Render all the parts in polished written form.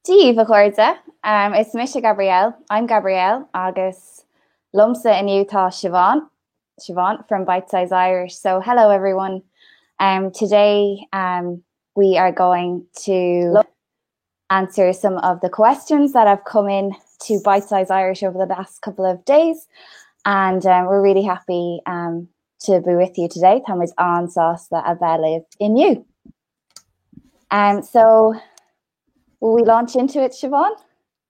Díomh a chuirde, it's Misha Gabrielle. I'm Gabrielle, agus lumsa iniu tá Siobhán from Bitesize Irish. So hello everyone. Today we are going to answer some of the questions that have come in to Bitesize Irish over the last couple of days, and we're really happy to be with you today. Tá muid an sásta a bheith inniu. So will we launch into it, Siobhán?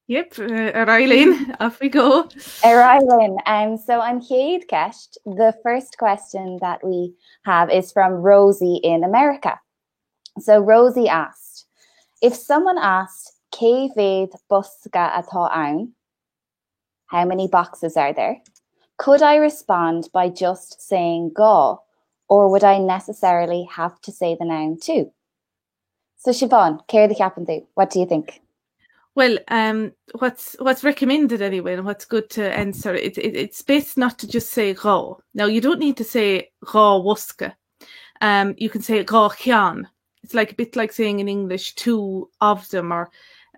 Yep, Eileen, off we go. Eileen. So on Chéad Ceist, the first question that we have is from Rosie in America. So Rosie asked, if someone asked, "Cé bhéad bosca atá ann?" How many boxes are there? Could I respond by just saying gá, or would I necessarily have to say the noun too? So Siobhán, céir the ceapan tú, what do you think? Well, what's recommended anyway, and what's good to answer, it's best not to just say gá. Now, you don't need to say gá bosca. You can say gá cean. It's like a bit like saying in English two of them, or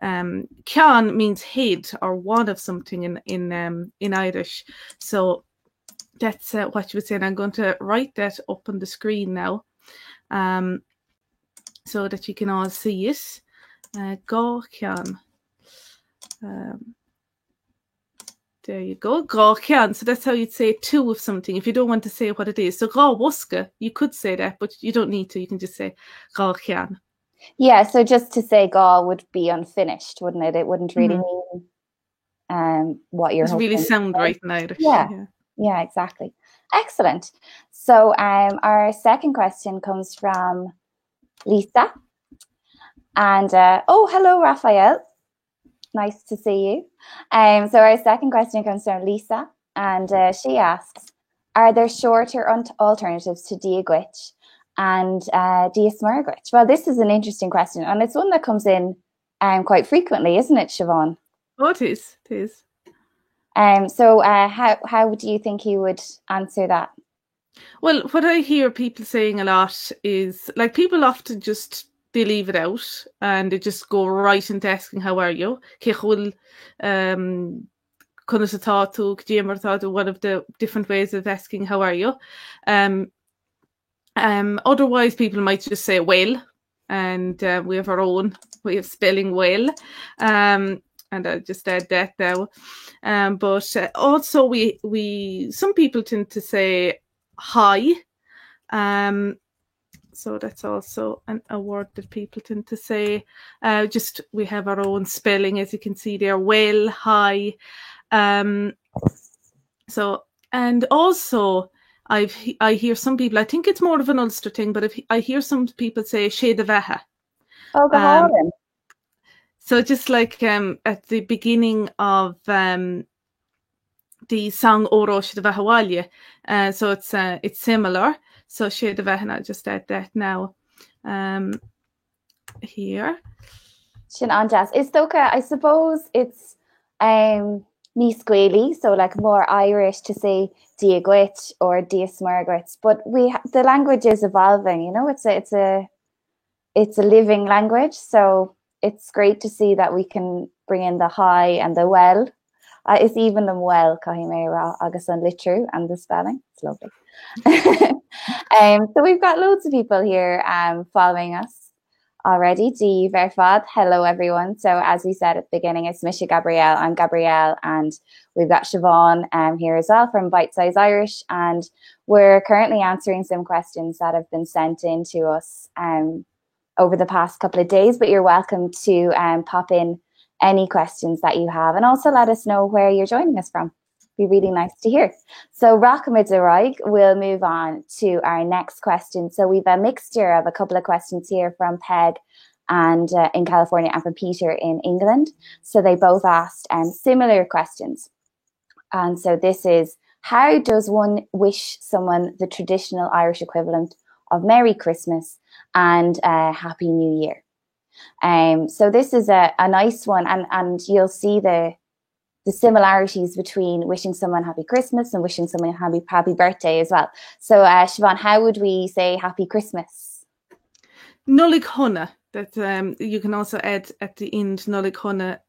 cean means head or one of something in Irish. So that's what you would say. And I'm going to write that up on the screen now, so that you can all see it. Gá cean. There you go, gá cean. So that's how you'd say two of something if you don't want to say what it is. So gá bosca, you could say that, but you don't need to. You can just say gá cean. Yeah, so just to say gá would be unfinished, wouldn't it? It wouldn't really mean what you're hoping. It really sound right in Irish. Yeah, exactly. Excellent. So our second question comes from Lisa. And hello, Raphael. Nice to see you. So our second question comes from Lisa, and she asks, are there shorter alternatives to diagwich and diasmurgwich? Well, this is an interesting question, and it's one that comes in quite frequently, isn't it, Siobhán? Oh, it is. It is. So how do you think you would answer that? Well, what I hear people saying a lot is, like, people often just they leave it out and they just go right into asking how are you. One of the different ways of asking how are you. Otherwise, people might just say well, and we have our own way of spelling well. And I'll just add that now. But also we some people tend to say hi. So that's also a word that people tend to say. Just we have our own spelling, as you can see there. Well, hi. So, and also I hear some people. I think it's more of an Ulster thing, but I hear some people say "sé de bheatha." Oh, go on. So just like at the beginning of the song "Óró sé de bheatha bhaile," so it's similar. So sé de bheatha, I'll just add that now. Here. Sin anjas. Is tóca, I suppose it's níos gaelí, so like more Irish to say diagwich or diasmurgwich, but the language is evolving. You know, it's a living language, so it's great to see that we can bring in the hi and the well. It's even them well, Kahimera, agus an litru, and the spelling. It's lovely. So we've got loads of people here following us already. Díomh ar fad. Hello everyone. So as we said at the beginning, it's Misha Gabrielle. I'm Gabrielle, and we've got Siobhán here as well from Bitesize Irish, and we're currently answering some questions that have been sent in to us over the past couple of days, but you're welcome to pop in any questions that you have, and also let us know where you're joining us from. Be really nice to hear. So Rachmid we'll move on to our next question. So we've a mixture of a couple of questions here from Peg and in California, and from Peter in England. So they both asked similar questions. And so this is, how does one wish someone the traditional Irish equivalent of Merry Christmas and Happy New Year? So this is a nice one, and you'll see the similarities between wishing someone Happy Christmas and wishing someone happy birthday as well. So Siobhán, how would we say Happy Christmas? Nullig Honna. That you can also add at the end nolig honna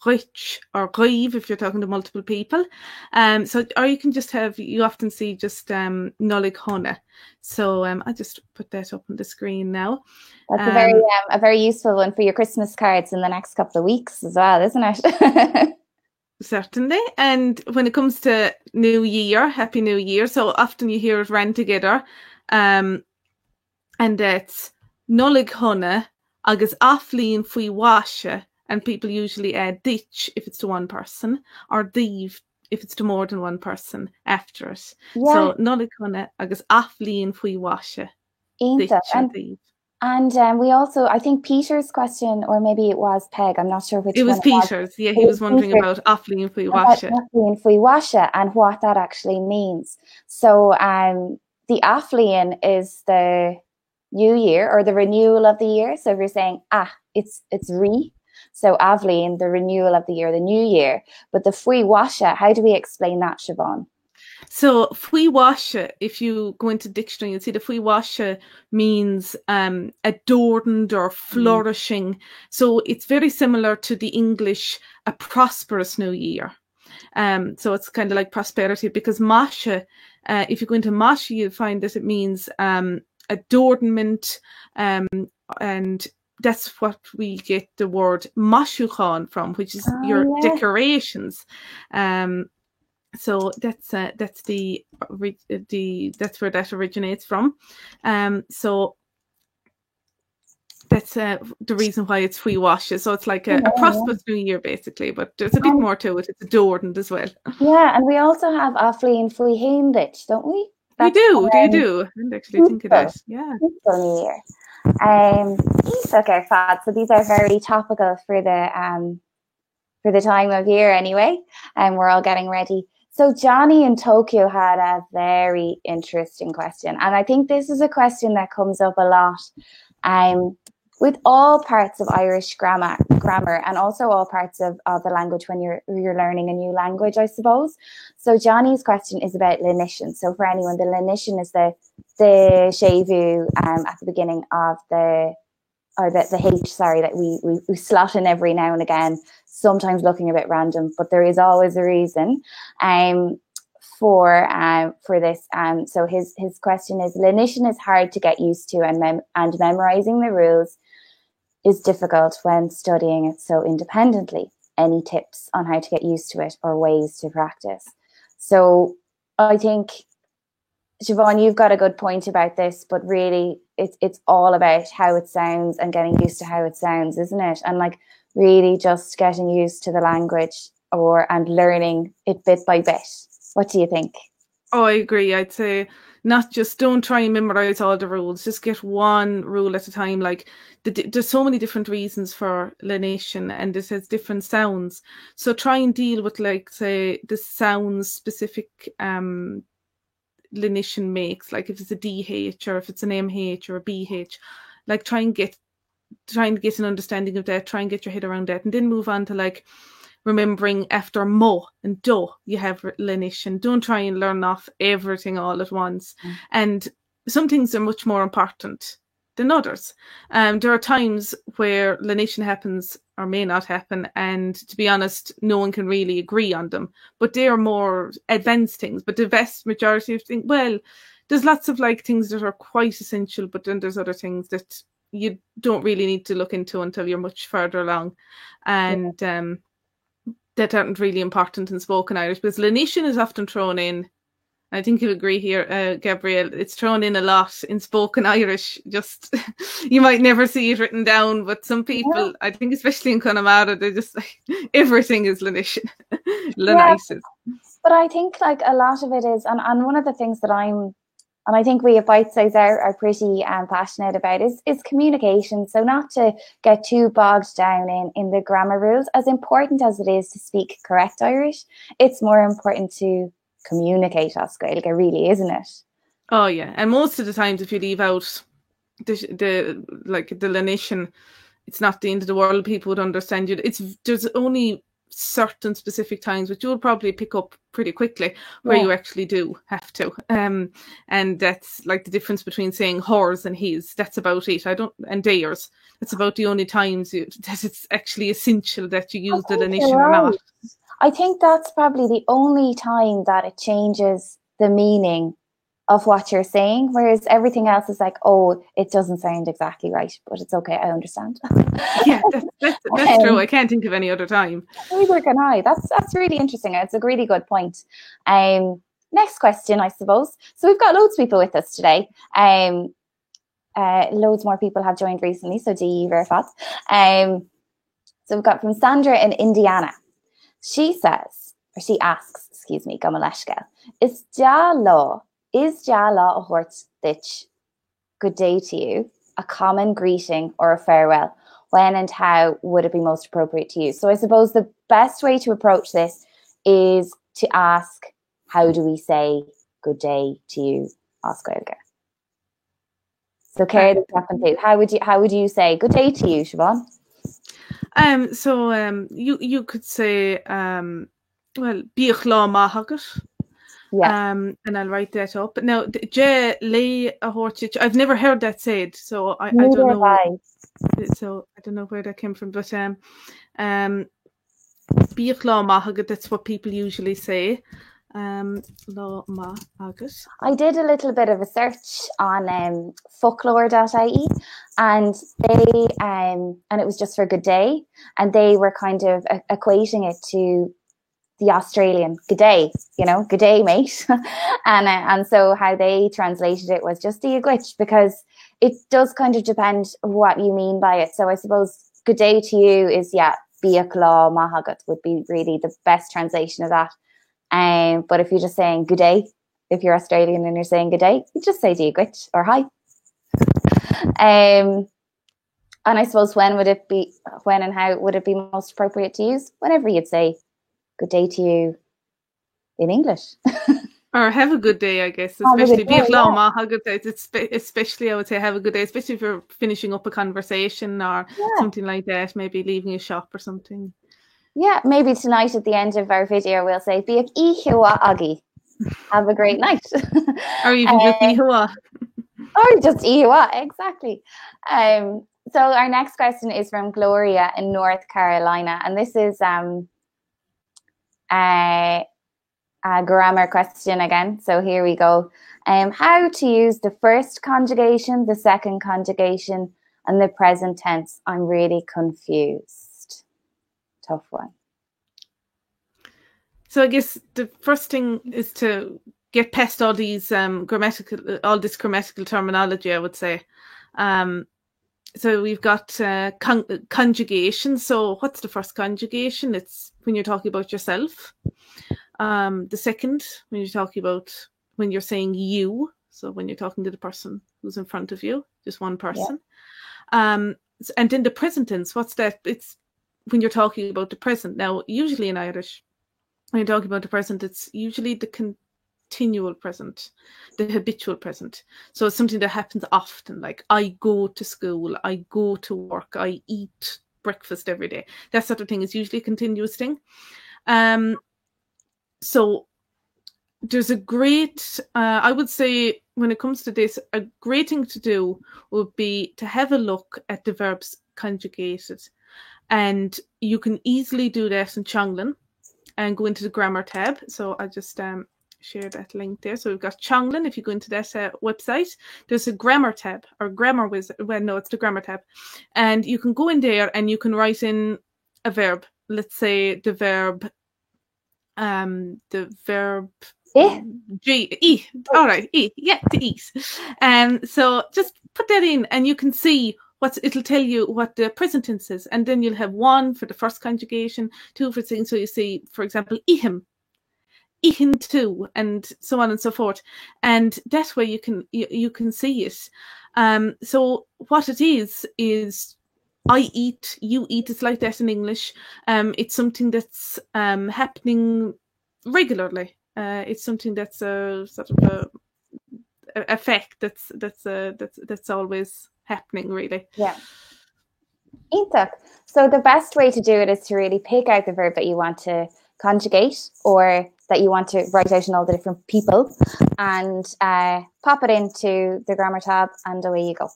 rich or rive if you're talking to multiple people. So or you can just have, you often see just nolig honna. So I'll just put that up on the screen now. That's a very useful one for your Christmas cards in the next couple of weeks as well, isn't it? Certainly. And when it comes to New Year, Happy New Year, so often you hear it ran together. And that's nolig honna agus aflíonn faoi washa, and people usually add ditch if it's to one person, or díomh if it's to more than one person after it. Yeah. So nolig honna agus aflíonn faoi washa. And we also, I think Peter's question, or maybe it was Peg, I'm not sure which one. It was Peter's, yeah, he was wondering about aflíonn faoi washa. Aflíonn faoi washa and what that actually means. So the aflíonn is the New Year or the renewal of the year. So if you're saying, it's re. So aflíonn, the renewal of the year, the new year. But the faoi washa, how do we explain that, Siobhán? So faoi washa, if you go into dictionary, you'll see the faoi washa means adorned or flourishing. So it's very similar to the English, a prosperous new year. So it's kind of like prosperity, because masha, if you go into masha, you'll find that it means adornment, and that's what we get the word mashuchan from, which is your decorations. So that's that's where that originates from. So that's the reason why it's faoi washa. So it's like a prosperous new year, basically, but there's a bit more to it. It's adorned as well. Yeah, and we also have aflíonn faoi haindit, don't we? We do. I didn't actually think of that. Yeah. New year. Okay, Fad. So these are very topical for the time of year anyway, and we're all getting ready. So Johnny in Tokyo had a very interesting question, and I think this is a question that comes up a lot with all parts of Irish grammar, and also all parts of the language when you're learning a new language, I suppose. So Johnny's question is about lenition. So for anyone, the lenition is the shevu at the beginning of the H, that we slot in every now and again, sometimes looking a bit random, but there is always a reason for this. So his question is, lenition is hard to get used to, and memorizing the rules is difficult when studying it so independently. Any tips on how to get used to it or ways to practice? So I think, Siobhán, you've got a good point about this, but really it's all about how it sounds and getting used to how it sounds, isn't it? And like really just getting used to the language and learning it bit by bit. What do you think? Oh, I agree. I'd say don't try and memorize all the rules. Just get one rule at a time. Like there's so many different reasons for lenition, and it has different sounds. So try and deal with, like, say, the sounds specific lenition makes. Like if it's a DH or if it's an MH or a BH, like try and get an understanding of that. Try and get your head around that, and then move on to like remembering after mo and do you have lenition. Don't try and learn off everything all at once. And some things are much more important than others. There are times where lenition happens or may not happen, and to be honest, no one can really agree on them, but they are more advanced things. But the vast majority of things, well, there's lots of like things that are quite essential, but then there's other things that you don't really need to look into until you're much further along, and that aren't really important in spoken Irish, because lenition is often thrown in. I think you'll agree here, Gabrielle. It's thrown in a lot in spoken Irish. Just you might never see it written down, but some people, I think, especially in Connemara, they're just like everything is lenition. Lenices. But I think like a lot of it is, and one of the things that I think we at Bitesize are pretty passionate about is communication. So not to get too bogged down in the grammar rules. As important as it is to speak correct Irish, it's more important to communicate as Gaelic, really, isn't it? Oh yeah, and most of the times if you leave out the lenition, it's not the end of the world. People would understand you. There's only certain specific times, which you'll probably pick up pretty quickly, where you actually do have to. And that's like the difference between saying hers and his. That's about it. And theirs. That's about the only times that it's actually essential that you use the denition or not. I think that's probably the only time that it changes the meaning of what you're saying, whereas everything else is like, oh, it doesn't sound exactly right, but it's okay, I understand. Yeah, that's true. I can't think of any other time. Neither can I. That's really interesting. It's a really good point. Next question, I suppose. So we've got loads of people with us today. Loads more people have joined recently, so very fast. So we've got from Sandra in Indiana. She asks, Gamaleshka, is ja law a hort ditch, good day to you, a common greeting or a farewell? When and how would it be most appropriate to use? So I suppose the best way to approach this is to ask, how do we say good day to you, Oscar? So Cara, how would you say good day to you, Siobhán? You could say well, Bích lá maithagat. Yeah. And I'll write that up. Now, Je lay a hortich. I've never heard that said, so I don't know. So I don't know where that came from, but Bích lá maithagat, that's what people usually say. Lá maithagat. I did a little bit of a search on folklore.ie, and they and it was just for good day, and they were kind of equating it to the Australian good day, good day, mate. and so how they translated it was just the glitch, because it does kind of depend what you mean by it. So I suppose good day to you is Bích lá maithagat would be really the best translation of that. But if you're just saying good day, if you're Australian and you're saying good day, you just say glitch or hi. And I suppose when and how would it be most appropriate to use? Whenever you'd say good day to you in English. Or have a good day, I guess. Especially Bích lá maithagat, especially I would say have a good day, especially if you're finishing up a conversation or something like that, maybe leaving a shop or something. Yeah, maybe tonight at the end of our video we'll say Bích ihiwa agi. Have a great night. Or even just ihiwa. Or just ihiwa, exactly. So our next question is from Gloria in North Carolina, and this is a grammar question again. So here we go. How to use the first conjugation, the second conjugation, and the present tense? I'm really confused. Tough one. So I guess the first thing is to get past all these this grammatical terminology, I would say. So we've got conjugation. So what's the first conjugation? It's when you're talking about yourself. The second, when you're saying you. So when you're talking to the person who's in front of you, just one person. Yeah. And then the present tense, what's that? It's when you're talking about the present. Now, usually in Irish, when you're talking about the present, it's usually the continual present, the habitual present. So it's something that happens often, like I go to school, I go to work, I eat breakfast every day. That sort of thing is usually a continuous thing. So there's a great, I would say, when it comes to this, a great thing to do would be to have a look at the verbs conjugated. And you can easily do that in Changlan and go into the grammar tab. So I'll just share that link there. So we've got Changlan. If you go into that website, there's a grammar tab or grammar wizard. Well, no, it's the grammar tab. And you can go in there and you can write in a verb. Let's say the verb G. All right, yeah, to eat. So just put that in and you can see it'll tell you what the present tense is, and then you'll have 1 for the first conjugation, 2 for the second. So you see, for example, ihim, ihin too, and so on and so forth. And that way you can see it. So what it is I eat, you eat. It's like that in English. It's something that's happening regularly. It's something that's a sort of a effect that's always happening, really. Yeah. Ítach. So the best way to do it is to really pick out the verb that you want to conjugate or that you want to write out in all the different people and pop it into the grammar tab and away you go.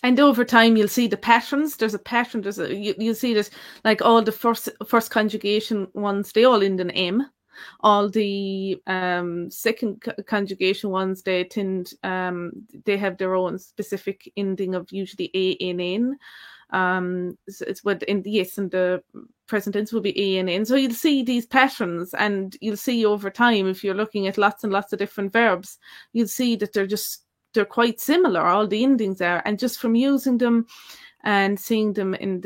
And over time, you'll see the patterns. There's a pattern. You'll see that, like all the first conjugation ones, they all end in M. All the second conjugation ones, they they have their own specific ending of usually A N N. So it's what in the present tense will be A N N. So you'll see these patterns, and you'll see over time, if you're looking at lots and lots of different verbs, you'll see that they're quite similar. All the endings are, and just from using them and seeing them in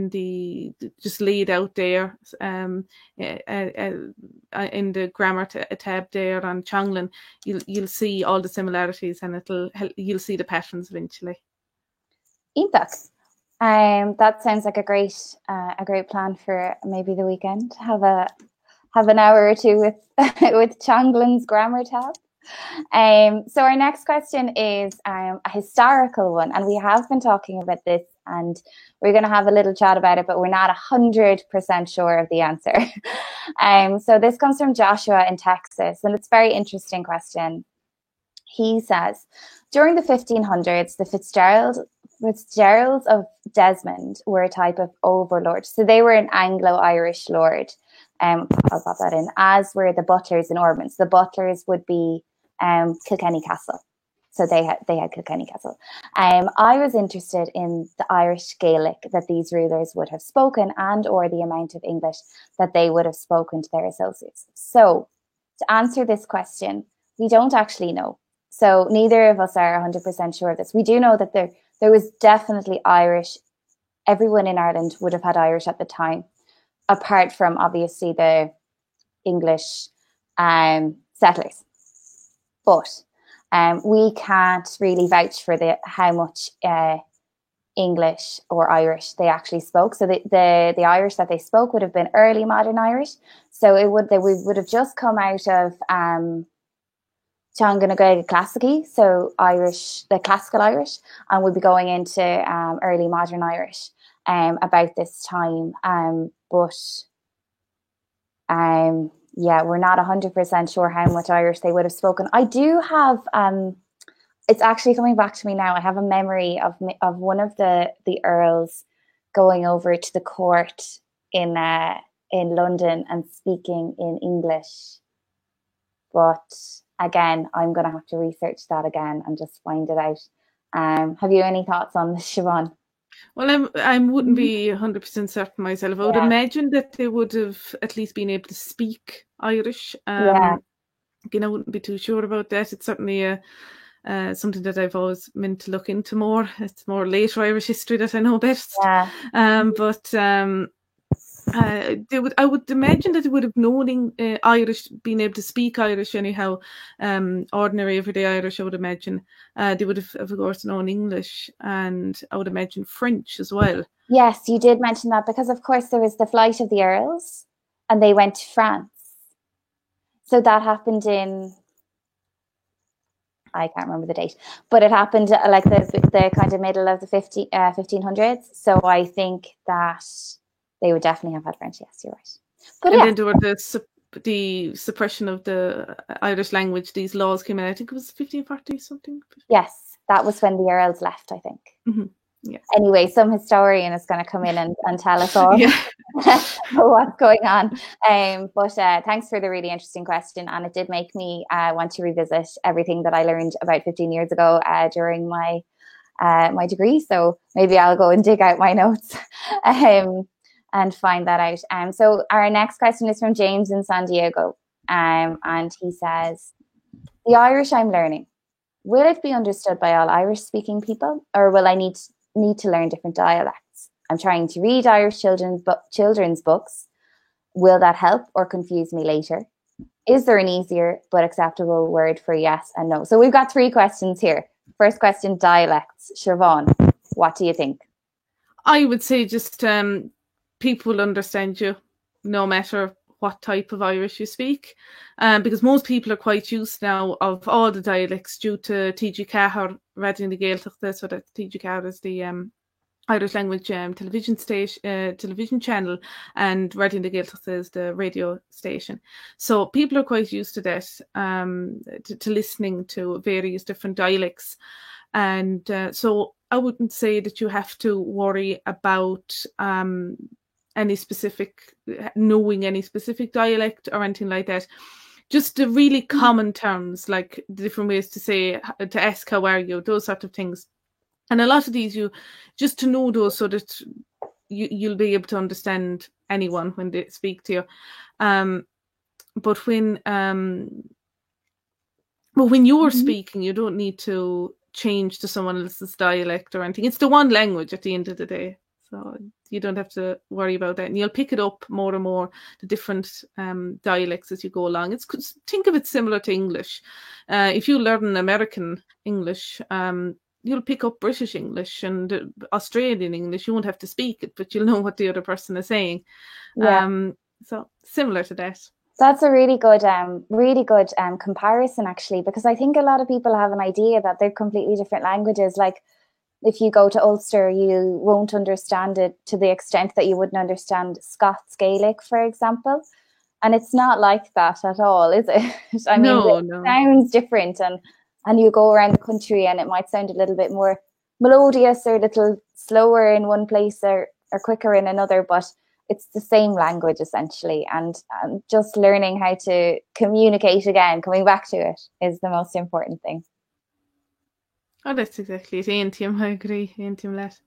the just laid out there in the grammar tab there on Changlan, you'll see all the similarities, and you'll see the patterns eventually. Ítach. That sounds like a great plan for maybe the weekend. Have an hour or two with Changlan's grammar tab. So our next question is a historical one, and we have been talking about this, and we're going to have a little chat about it, but we're not 100% sure of the answer. So this comes from Joshua in Texas, and it's a very interesting question. He says, during the 1500s, the Fitzgeralds of Desmond were a type of overlord. So they were an Anglo-Irish lord. I'll pop that in, as were the butlers in Ormond. The butlers would be Kilkenny Castle. So they had Kilkenny Castle. I was interested in the Irish Gaelic that these rulers would have spoken, and or the amount of English that they would have spoken to their associates. So to answer this question, we don't actually know. So neither of us are 100% sure of this. We do know that there was definitely Irish. Everyone in Ireland would have had Irish at the time, apart from obviously the English settlers. But we can't really vouch for how much English or Irish they actually spoke. So the Irish that they spoke would have been early modern Irish. So we would have just come out of Teanga na Gaeilge Classici, so Irish, the classical Irish, and we'd be going into early modern Irish about this time. Yeah, we're not 100% sure how much Irish they would have spoken. I do have, it's actually coming back to me now. I have a memory of one of the earls going over to the court in London and speaking in English. But again, I'm going to have to research that again and just find it out. Have you any thoughts on this, Siobhán? Well, I wouldn't be 100% certain myself. I would imagine that they would have at least been able to speak Irish. Again, I wouldn't be too sure about that. It's certainly something that I've always meant to look into more. It's more later Irish history that I know best. Yeah. I would imagine that they would have known Irish, being able to speak Irish anyhow. Ordinary everyday Irish, I would imagine. They would have, of course, known English, and I would imagine French as well. Yes, you did mention that, because of course there was the flight of the Earls, and they went to France. So that happened in, I can't remember the date, but it happened like the kind of middle of the 1500s. So I think that they would definitely have had French. Yes, you're right. But and then there were the suppression of the Irish language. These laws came in, I think it was 1540 something. Yes, that was when the Earls left, I think. Mm-hmm. Yeah. Anyway, some historian is going to come in and tell us all what's going on. But thanks for the really interesting question, and it did make me want to revisit everything that I learned about 15 years ago during my degree. So maybe I'll go and dig out my notes and find that out. So our next question is from James in San Diego, and he says, "The Irish I'm learning, will it be understood by all Irish-speaking people, or will I need to learn different dialects? I'm trying to read Irish children's books. Will that help or confuse me later? Is there an easier but acceptable word for yes and no?" So we've got 3 questions here. First question, dialects. Siobhán, what do you think? I would say just people will understand you no matter what type of Irish you speak, because most people are quite used now of all the dialects due to gcat or Radion na Gaeltachta, so that gcat is the Irish language television station, television channel, and Radion na Gaeltachta is the radio station. So people are quite used to that, to listening to various different dialects. And so I wouldn't say that you have to worry about knowing any specific dialect or anything like that. Just the really common terms, like the different ways to ask how are you, those sort of things. And a lot of these, you just to know those so that you'll be able to understand anyone when they speak to you. But when you're speaking, you don't need to change to someone else's dialect or anything. It's the one language at the end of the day, so you don't have to worry about that, and you'll pick it up more and more, the different dialects as you go along. Think of it similar to English. If you learn American English, you'll pick up British English and Australian English. You won't have to speak it, but you'll know what the other person is saying. So similar to that. That's a really good comparison, actually, because I think a lot of people have an idea that they're completely different languages. Like, if you go to Ulster, you won't understand it to the extent that you wouldn't understand Scots Gaelic, for example. And it's not like that at all, is it? I mean, it sounds different, and you go around the country and it might sound a little bit more melodious or a little slower in one place or quicker in another, but it's the same language essentially, and just learning how to communicate again, coming back to it, is the most important thing. Oh, that's exactly it. Aintium, I agree. Aintium let.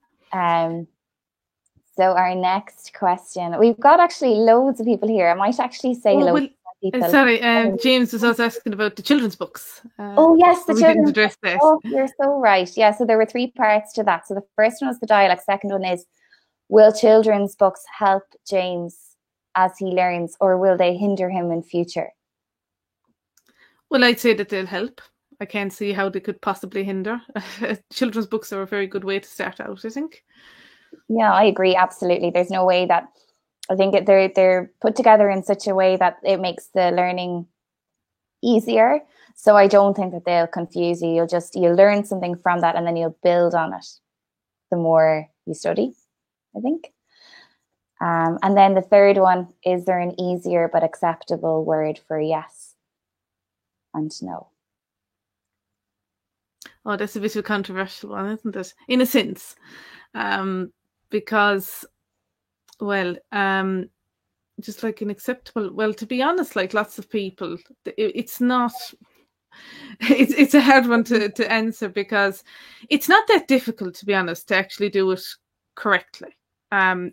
So our next question, we've got actually loads of people here. I might actually say loads of people. Sorry, James was also asking about the children's books. Oh yes, the children's address that. Oh, you're so right. Yeah, so there were 3 parts to that. So the first one was the dialect. Second one is, will children's books help James as he learns, or will they hinder him in future? Well, I'd say that they'll help. I can't see how they could possibly hinder. Children's books are a very good way to start out, I think. Yeah, I agree. Absolutely. There's no way that, I think they're put together in such a way that it makes the learning easier. So I don't think that they'll confuse you. You'll learn something from that, and then you'll build on it the more you study, I think. And then the third one, is there an easier but acceptable word for yes and no? Oh, that's a bit of a controversial one, isn't it? In a sense. Because, well, just like an acceptable, well, to be honest, like lots of people, it's not, it's a hard one to answer, because it's not that difficult, to be honest, to actually do it correctly.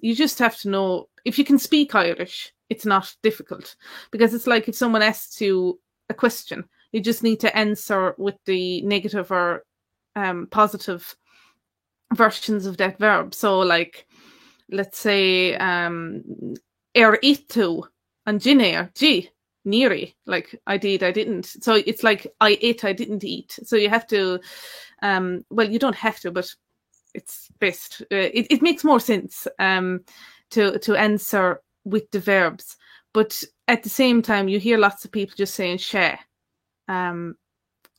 You just have to know, if you can speak Irish, it's not difficult, because it's like if someone asks you a question, you just need to answer with the negative or positive versions of that verb. So, like, let's say, itu and jinéir, ji, niri, like I did, I didn't. So it's like I ate, I didn't eat. So you have to, well, you don't have to, but it's best. It makes more sense to answer with the verbs. But at the same time, you hear lots of people just saying she.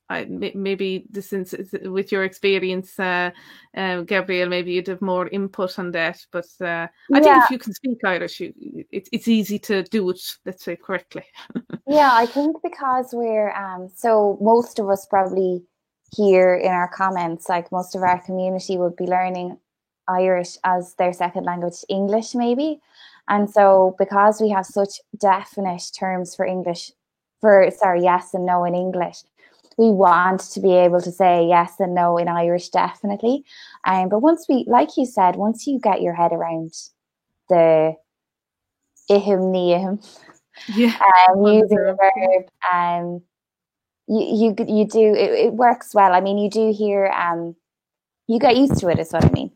Maybe with your experience, Gabrielle, maybe you'd have more input on that. But I think if you can speak Irish, it's easy to do it, let's say, correctly. Yeah, I think because we're so most of us probably here in our comments, like most of our community would be learning Irish as their second language, English maybe. And so because we have such definite terms for English, yes and no in English, we want to be able to say yes and no in Irish, definitely. But once like you said, once you get your head around the ihim, niihim, using the verb, you do, it works well. I mean, you do hear, you get used to it, is what I mean.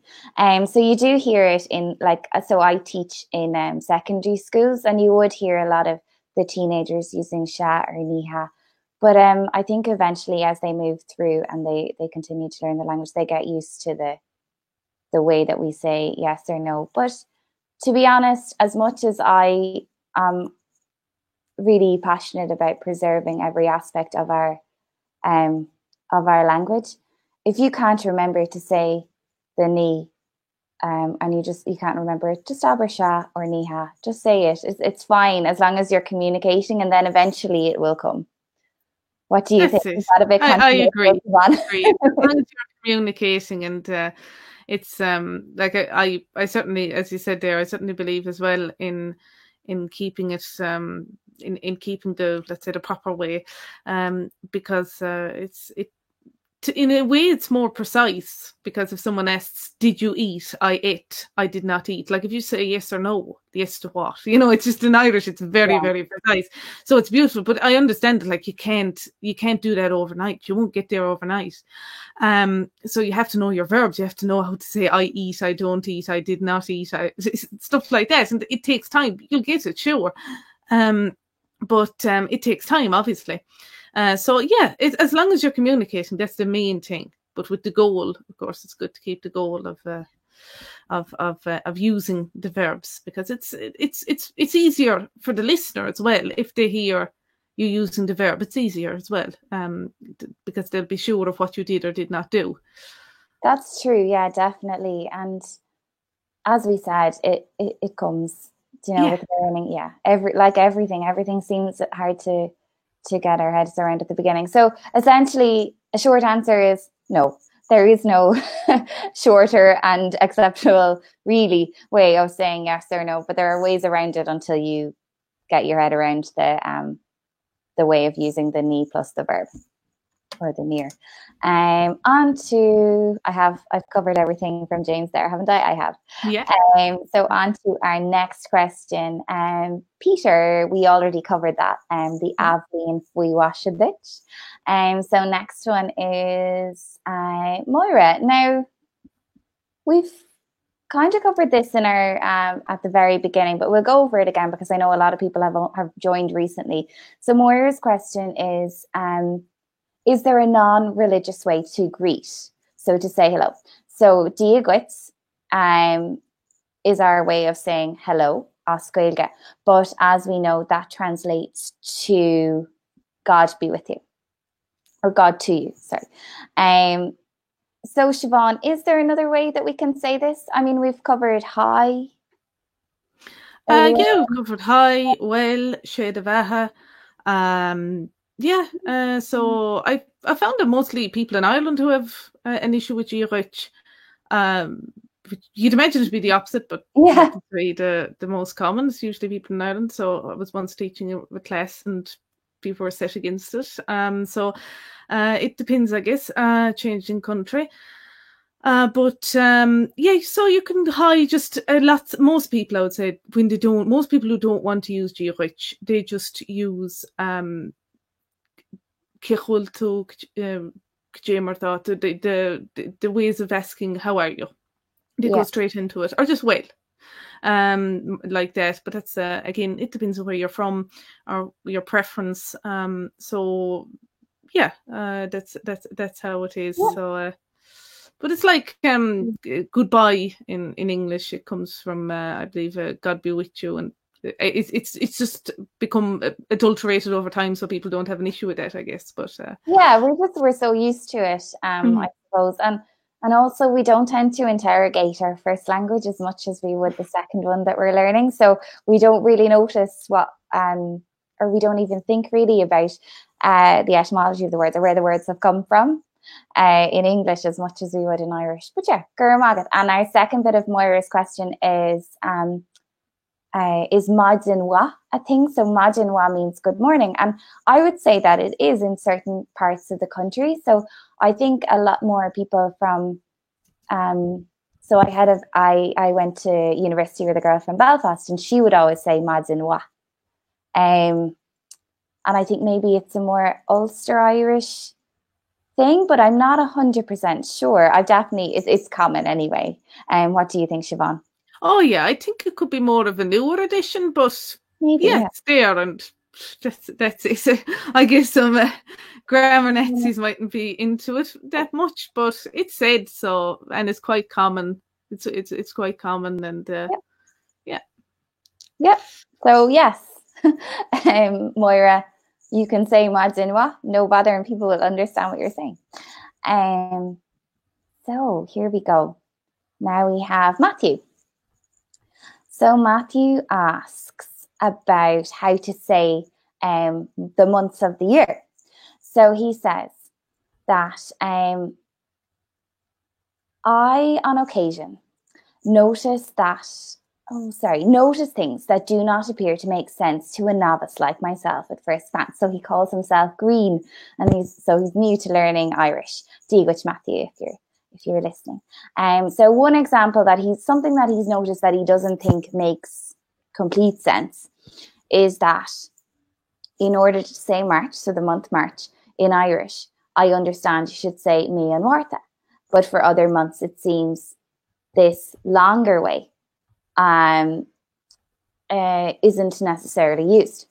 So you do hear it in, like, so I teach in secondary schools, and you would hear a lot of the teenagers using sha or niha. But I think eventually, as they move through and they continue to learn the language, they get used to the way that we say yes or no. But to be honest, as much as I am really passionate about preserving every aspect of our language. If you can't remember to say the ni, and you can't remember it, just abersha or niha, just say it. It's fine as long as you're communicating, and then eventually it will come. What do you think? Is that a bit I agree. Siobhán? As long as you're communicating, and it's like I certainly, as you said there, I certainly believe as well in keeping it in keeping the, let's say, the proper way, because in a way it's more precise, because if someone asks, did you eat? I ate. I did not eat. Like if you say yes or no, yes to what? You know, it's just in Irish, it's very, very precise. So it's beautiful, but I understand that, like, you can't do that overnight. You won't get there overnight. So you have to know your verbs. You have to know how to say I eat, I don't eat, I did not eat, stuff like that. And it takes time. You'll get it, sure. But it takes time, obviously. So yeah, as long as you're communicating, that's the main thing. But with the goal, of course, it's good to keep the goal of using the verbs, because it's easier for the listener as well if they hear you using the verb. It's easier as well, because they'll be sure of what you did or did not do. That's true. Yeah, definitely. And as we said, it comes, you know, with learning. Yeah, everything seems hard to get our heads around at the beginning. So essentially, a short answer is no. There is no shorter and acceptable, really, way of saying yes or no. But there are ways around it until you get your head around the way of using the ni plus the verb, or the near. On to, I've covered everything from James there, haven't I? I have. Yeah. So on to our next question. Peter, we already covered that. The Avlin we wash a bit. So next one is Moira. Now, we've kind of covered this in our at the very beginning, but we'll go over it again because I know a lot of people have joined recently. So Moira's question is there a non-religious way to greet? So to say hello. So diagwits is our way of saying hello, oscailge. But as we know, that translates to God be with you, or God to you, sorry. So Siobhán, is there another way that we can say this? I mean, we've covered hi. Yeah, we've covered hi, well, shade of bheatha. So I found that mostly people in Ireland who have an issue with gcat. You'd imagine it to be the opposite, but that's the most common. It's usually people in Ireland. So I was once teaching a class and people were set against it. So it depends, I guess, changing country. So you can hi just most people, I would say, most people who don't want to use gcat, they just use the ways of asking how are you. They go straight into it, or just well, like that. But that's again, it depends on where you're from or your preference. That's how it is. So, but it's like goodbye in English. It comes from I believe God be with you, and it's just become adulterated over time, so people don't have an issue with that, I guess. But we're so used to it, I suppose, and also we don't tend to interrogate our first language as much as we would the second one that we're learning. So we don't really notice what or we don't even think really about the etymology of the words or where the words have come from in English as much as we would in Irish. But yeah, gur magat. And our second bit of Moira's question is Maidin wa a thing? So Maidin wa means good morning, and I would say that it is in certain parts of the country. So I think a lot more people from so I went to university with a girl from Belfast, and she would always say Maidin wa, and I think maybe it's a more Ulster Irish thing, but I'm not 100% sure. I definitely it's common anyway. What do you think, Siobhán? Oh yeah, I think it could be more of a newer edition, but maybe, it's there, and that's it. I guess some grammar Nazis mightn't be into it that much, but it's said so, and it's quite common. It's quite common, and So yes, Moira, you can say Maidin, no bother, and people will understand what you're saying. So here we go. Now we have Matthew. So Matthew asks about how to say the months of the year. So he says that I, on occasion, notice things that do not appear to make sense to a novice like myself at first glance. So he calls himself Green, and he's new to learning Irish. Dígwich Matthew, if you're listening. So one example something that he's noticed that he doesn't think makes complete sense is that in order to say March, so the month March in Irish, I understand you should say Múinteoir, but for other months it seems this longer way isn't necessarily used.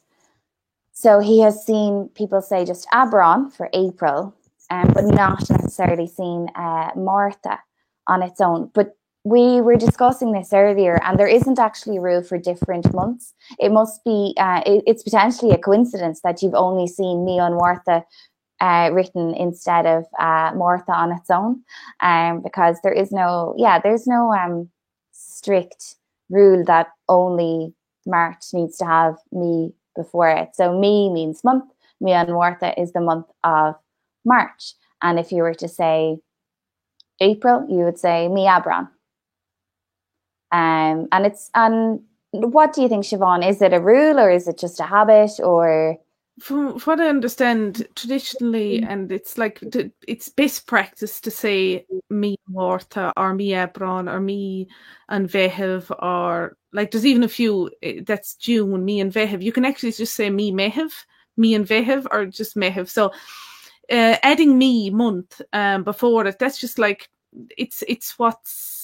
So he has seen people say just Abron for April, but not necessarily seen Martha on its own. But we were discussing this earlier, and there isn't actually a rule for different months. It must be, it's potentially a coincidence that you've only seen Múinteoir written instead of Martha on its own, because there's no strict rule that only March needs to have me before it. So me means month, Múinteoir is the month of March. And if you were to say April, you would say Abron. And what do you think, Siobhán? Is it a rule or is it just a habit? Or from what I understand, traditionally, and it's like it's best practice to say Múinteoir or Abron or me and Vehiv, or like there's even a few that's June, me and Vehiv. You can actually just say me and Vehiv, or just Mehiv. So adding me month before it, that's just like it's what's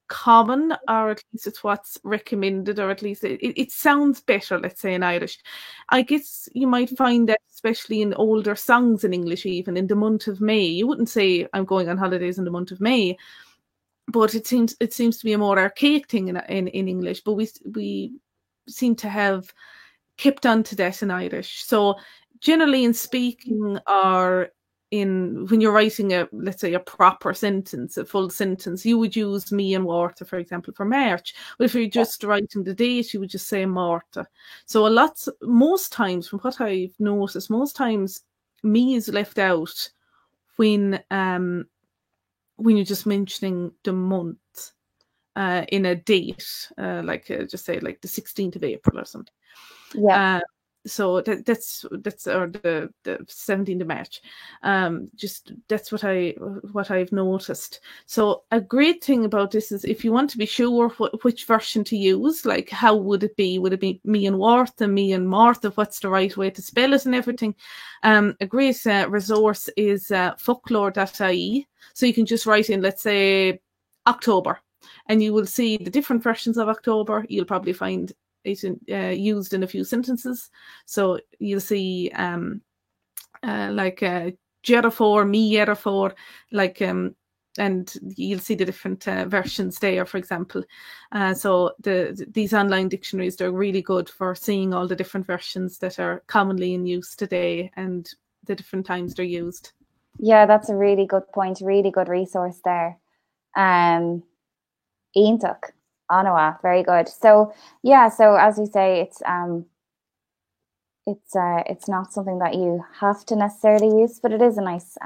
common, or at least it's what's recommended, or at least it sounds better, let's say, in Irish. I guess you might find that especially in older songs in English, even in the month of May, you wouldn't say I'm going on holidays in the month of May, but it seems to be a more archaic thing in English, but we seem to have kept on to that in Irish. So generally in speaking, or when you're writing let's say a proper sentence, a full sentence, you would use Múinteoir, for example, for March. But if you're just writing the date, you would just say Martha. So most times, from what I've noticed, most times me is left out when you're just mentioning the month in a date, just say like the 16th of April or something. Yeah. So that's or the 17th of March. That's what I've noticed. So a great thing about this is if you want to be sure which version to use, like how would it be? Would it be Múinteoir, me and Martha? What's the right way to spell it and everything? A great resource is folklore.ie. So you can just write in, let's say, October, and you will see the different versions of October. You'll probably find it used in a few sentences. So you'll see like Jerafor, me Jerafor, like and you'll see the different versions there, for example. So these online dictionaries, they're really good for seeing all the different versions that are commonly in use today and the different times they're used. Yeah, that's a really good point. Really good resource there. Iontuch. Anawa, very good. So yeah, so as we say, it's not something that you have to necessarily use, but it is a nice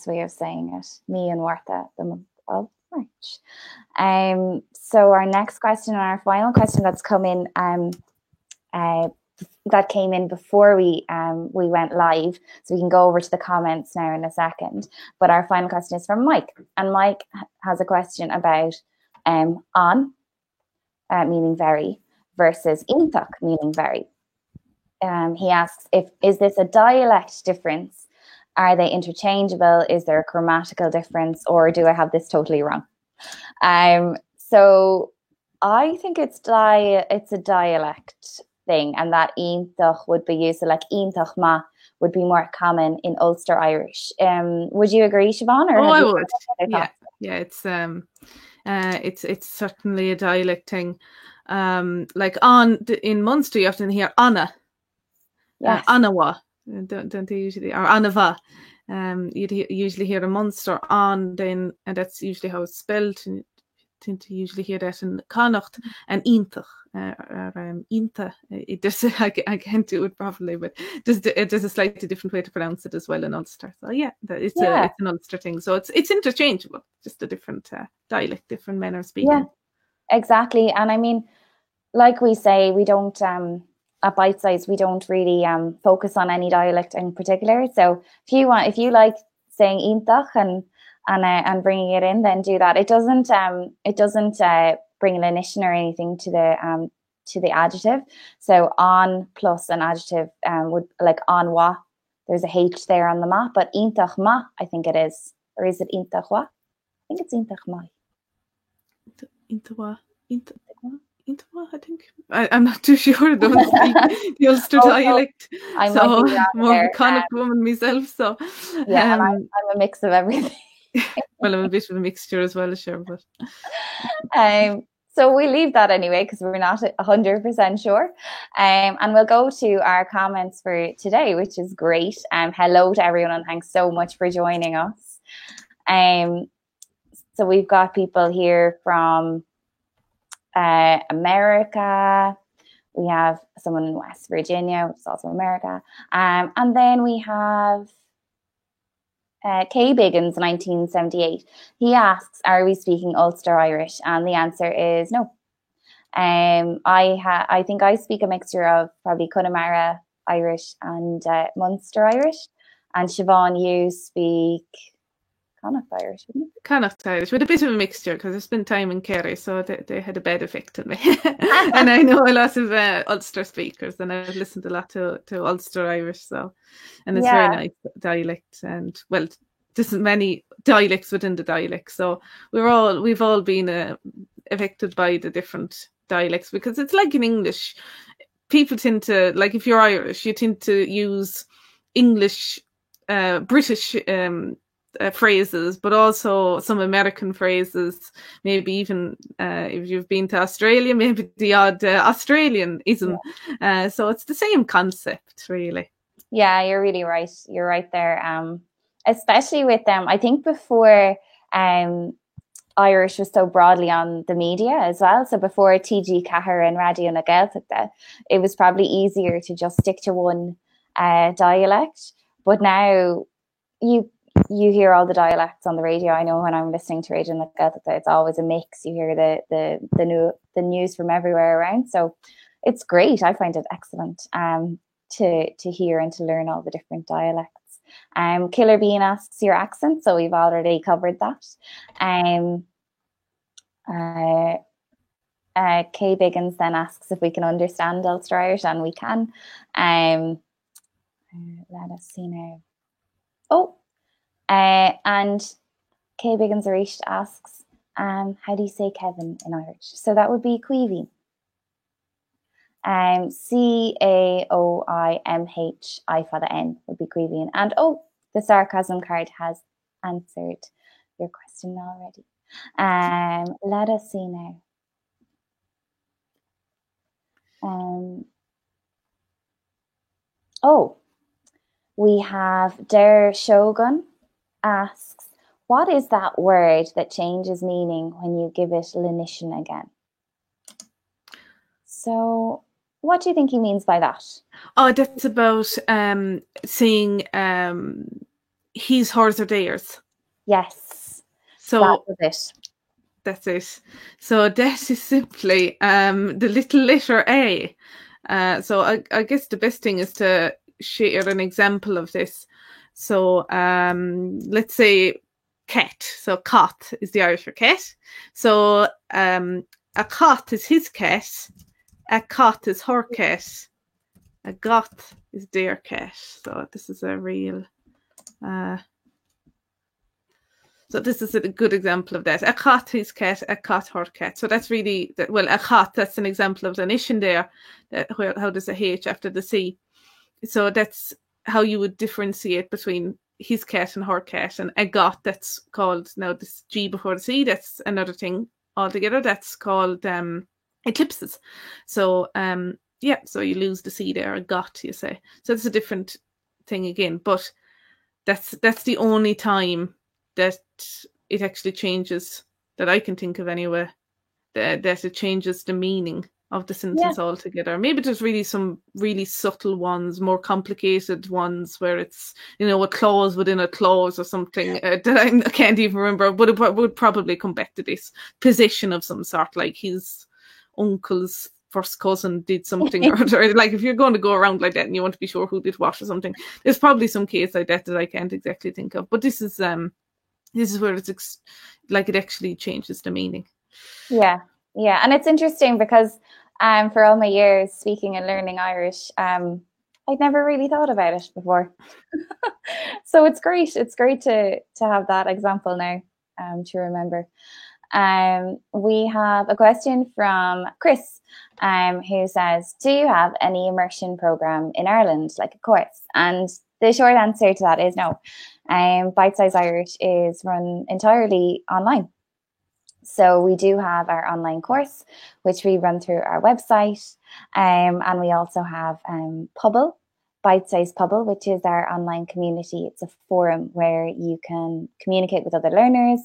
way of saying it. Múinteoir, the month of March. So our next question, and our final question that's come in, that came in before we went live, so we can go over to the comments now in a second. But our final question is from Mike, and Mike has a question about on, meaning very, versus Untitled, meaning very. He asks, is this a dialect difference? Are they interchangeable? Is there a grammatical difference, or do I have this totally wrong? So I think it's a dialect thing, and that Untitled would be used, so like Untitled ma would be more common in Ulster Irish. Would you agree, Siobhán? Or I would. Yeah, it's certainly a dialect thing. Like in Munster, you often hear Anna, Yes. Anawa, don't they usually, or Anava. You'd usually hear a Munster on, then, and that's usually how it's spelled. And you tend to usually hear that in Connacht and Intach. Inta. I can't do it properly, but there's a slightly different way to pronounce it as well in Ulster. So yeah, it's an Ulster thing. So it's interchangeable, just a different dialect, different manner of speaking. Yeah, exactly. And I mean, like we say, we don't at Bitesize, we don't really focus on any dialect in particular. So if you like saying Intach and bringing it in, then do that. It doesn't bring an addition or anything to the adjective. So on plus an adjective would, like on wa, there's a H there on the map, but Intach ma, I think it is. Or is it Intach wa? I think it's Intach ma. Intwa, I think. I'm not too sure. I don't speak the Ulster dialect. I so might be more of a Connacht woman myself. So yeah, and I'm a mix of everything. Well, I'm a bit of a mixture as well, sure. But so we leave that anyway because we're not 100% sure. And we'll go to our comments for today, which is great. Hello to everyone and thanks so much for joining us. So we've got people here from America. We have someone in West Virginia, which is also America. And then we have K. Biggins, 1978. He asks, are we speaking Ulster Irish? And the answer is no. I think I speak a mixture of probably Connemara Irish and Munster Irish. And Siobhán, you speak Connacht Irish, wouldn't you? Connacht Irish, with a bit of a mixture because I spent time in Kerry, so they had a bad effect on me. And I know a lot of Ulster speakers, and I've listened a lot to Ulster Irish, so, and it's very nice dialect, and well, there's many dialects within the dialect, so we've all been affected by the different dialects because it's like in English. People tend to, like if you're Irish, you tend to use English, British phrases, but also some American phrases, maybe even if you've been to Australia, maybe the odd Australianism. So it's the same concept, really. Yeah, you're really right. You're right there. Especially with them, I think before Irish was so broadly on the media as well. So before TG Cahir and Radio na Gaeltachta, it was probably easier to just stick to one dialect. But now you hear all the dialects on the radio. I know when I'm listening to Radio na Gaeltachta, it's always a mix. You hear the news from everywhere around. So it's great. I find it excellent to hear and to learn all the different dialects. Killer Bean asks your accent, so we've already covered that. K. Biggins then asks if we can understand Ulster Irish, and we can. Let us see now. And K. Biggins Irish asks, how do you say Kevin in Irish? So that would be Caoimhín. Caoimhin would be Caoimhín. And the sarcasm card has answered your question already. Let us see now. We have Der Shogun asks, what is that word that changes meaning when you give it lenition again? So what do you think he means by that? Oh, that's about saying he's, hers, or theirs. Yes. So that was it. That's it. So that is simply the little letter A. So I guess the best thing is to share an example of this. So let's say cat. So cat is the Irish for cat. So a cat is his cat. A cat is her cat. A got is their cat. So this is a real... So this is a good example of that. A cat, his cat, a cat, her cat. So that's really, well, a cat, that's an example of the addition there. How there's a H after the C. So that's how you would differentiate between his cat and her cat. And a got, that's called, now this G before the C, that's another thing altogether. That's called eclipses. So yeah, so you lose the C there, a got, you say. So it's a different thing again, but that's the only time that it actually changes, that I can think of anyway, that it changes the meaning of the sentence altogether. Maybe there's really some really subtle ones, more complicated ones, where it's, you know, a clause within a clause or something that I can't even remember, but it would probably come back to this position of some sort, like his uncle's first cousin did something or other. Like if you're going to go around like that and you want to be sure who did what or something, there's probably some case like that I can't exactly think of. But this is where it's like it actually changes the meaning. Yeah, and it's interesting because for all my years speaking and learning Irish, I'd never really thought about it before. So it's great. It's great to have that example now to remember. We have a question from Chris, who says, do you have any immersion program in Ireland, like a course? And the short answer to that is no. Bitesize Irish is run entirely online. So we do have our online course, which we run through our website. And we also have Pubble, Bitesize Pubble, which is our online community. It's a forum where you can communicate with other learners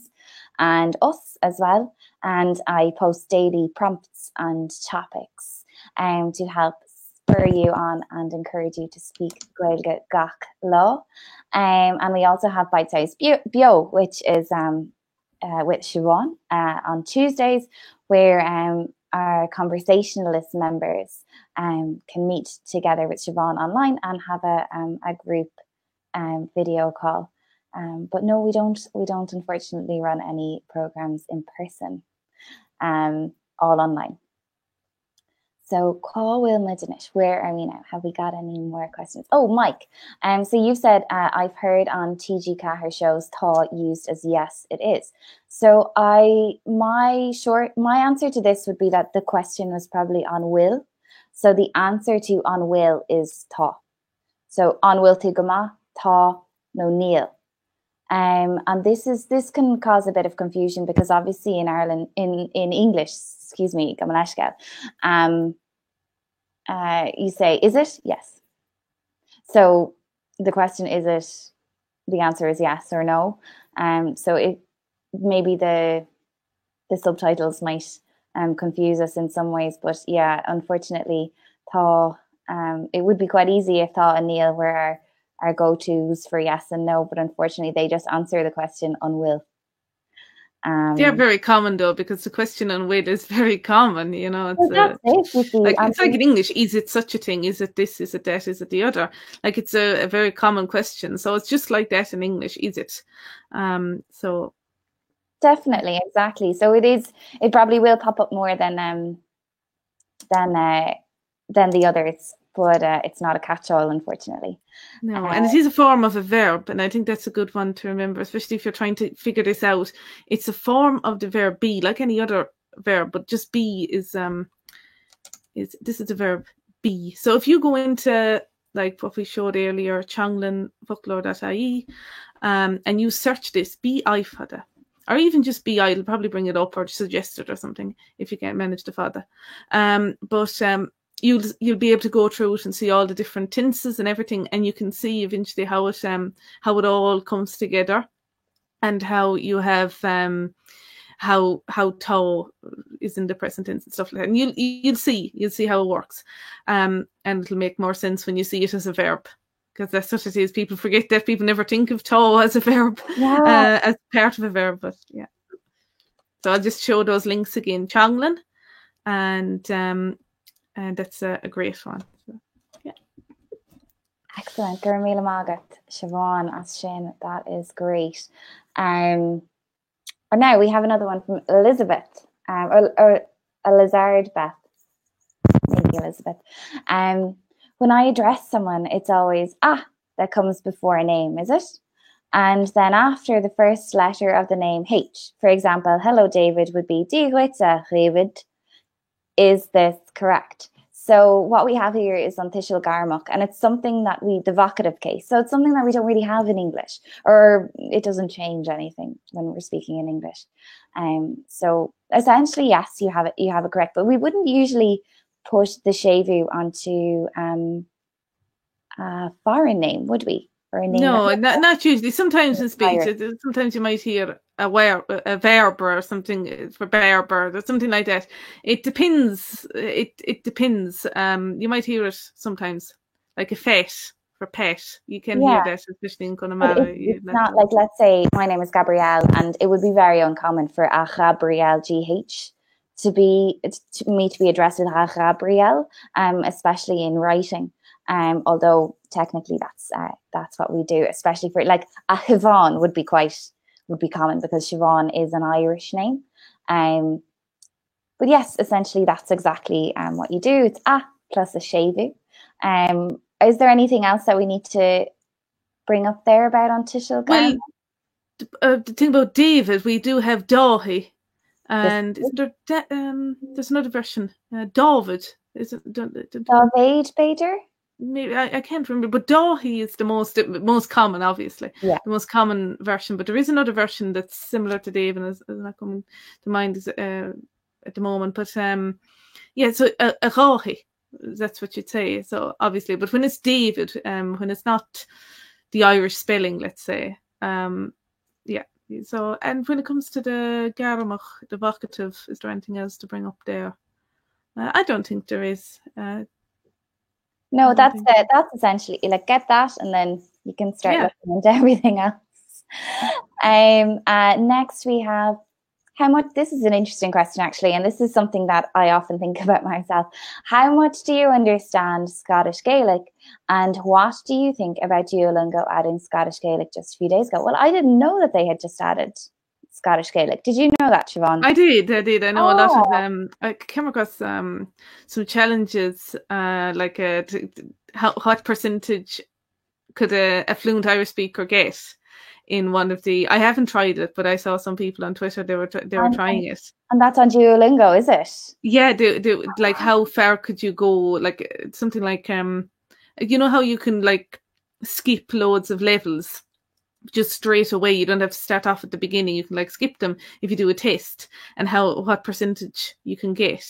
and us as well. And I post daily prompts and topics to help spur you on and encourage you to speak Gaeilge Gach Law. And we also have Bitesize Bio, which is with Siobhán on Tuesdays, where our conversationalist members can meet together with Siobhán online and have a group video call. But no, we don't unfortunately run any programs in person, all online. So call Will Maidin, where are we now? Have we got any more questions? Oh, Mike. So you've said, I've heard on TG Cahir shows "tha" used as yes, it is. So my answer to this would be that the question was probably on will. So the answer to on will is "tha." So on will to gama, "tha" no Neil. And this can cause a bit of confusion because obviously in Ireland, in English, excuse me, you say, is it? Yes. So the question, is it? The answer is yes or no. So it maybe the subtitles might confuse us in some ways, but yeah, unfortunately, tha, it would be quite easy if tha and Neil were our go-tos for yes and no, but unfortunately they just answer the question on will. They're very common though, because the question on will is very common, you know. It's it's like in English, is it such a thing? Is it this? Is it that? Is it the other? Like it's a very common question. So it's just like that in English, is it? So definitely, exactly. So it probably will pop up more than the others, but it's not a catch-all, unfortunately. No, and it is a form of a verb, and I think that's a good one to remember, especially if you're trying to figure this out. It's a form of the verb be, like any other verb, but just be is this is the verb be. So if you go into like what we showed earlier, changlan.folklore.ie, and you search this, be Aifric, or even just be, it'll probably bring it up or suggest it or something if you can't manage the fada. But you'll be able to go through it and see all the different tenses and everything, and you can see eventually how it all comes together, and how you have how tau is in the present tense and stuff like that. And you'll see how it works, and it'll make more sense when you see it as a verb, because that's what it is. People forget that. People never think of tau as a verb, as part of a verb. But yeah, so I'll just show those links again. Changlan, and that's a great one. So, yeah. Excellent. Gurmila Magat, Siobhán, Ashin, that is great. And now we have another one from Elizabeth, or Elizard Beth. Maybe Elizabeth. When I address someone, it's always that comes before a name, is it? And then after the first letter of the name, H. For example, hello David would be Díhuita David. Is this correct? So what we have here is Untitled Garmach, and it's something that the vocative case. So it's something that we don't really have in English, or it doesn't change anything when we're speaking in English. So essentially, yes, you have it correct, but we wouldn't usually put the Shevu onto a foreign name, would we? Or a name? No, not usually. Sometimes in speech, sometimes you might hear a verb or something for barber or something like that. It depends. It depends. You might hear it sometimes, like a fet for pet. You can hear that, especially in Connemara. It's not like, let's say my name is Gabrielle, and it would be very uncommon for a Gabrielle GH to be addressed with a Gabrielle, especially in writing. Although technically that's what we do, especially for like a Siobhán would be common because Siobhán is an Irish name. But yes, essentially that's exactly what you do. It's a plus a Shevu. Is there anything else that we need to bring up there about Untitled Garmach? Well, the thing about David, we do have Dahi, and there's another version, David. Is it David Bader? Maybe I can't remember, but Dahi is the most common, obviously. Yeah. The most common version. But there is another version that's similar to David, and is not coming to mind at the moment. But so a Rahi, that's what you'd say. So obviously, but when it's David, when it's not the Irish spelling, let's say, So, and when it comes to the Garmach, the vocative, is there anything else to bring up there? I don't think there is. No, that's it. That's essentially like get that, and then you can start looking into everything else. Next we have how much. This is an interesting question actually, and this is something that I often think about myself. How much do you understand Scottish Gaelic, and what do you think about Duolingo adding Scottish Gaelic just a few days ago? Well, I didn't know that they had just added Scottish Gaelic. Did you know that, Siobhán? I did. I know a lot of I came across some challenges, like what percentage could a fluent Irish speaker get in one of the. I haven't tried it, but I saw some people on Twitter. They were trying it, and that's on Duolingo, is it? Yeah. Like how far could you go? Like something like you know how you can like skip loads of levels just straight away. You don't have to start off at the beginning. You can like skip them if you do a test, and what percentage you can get.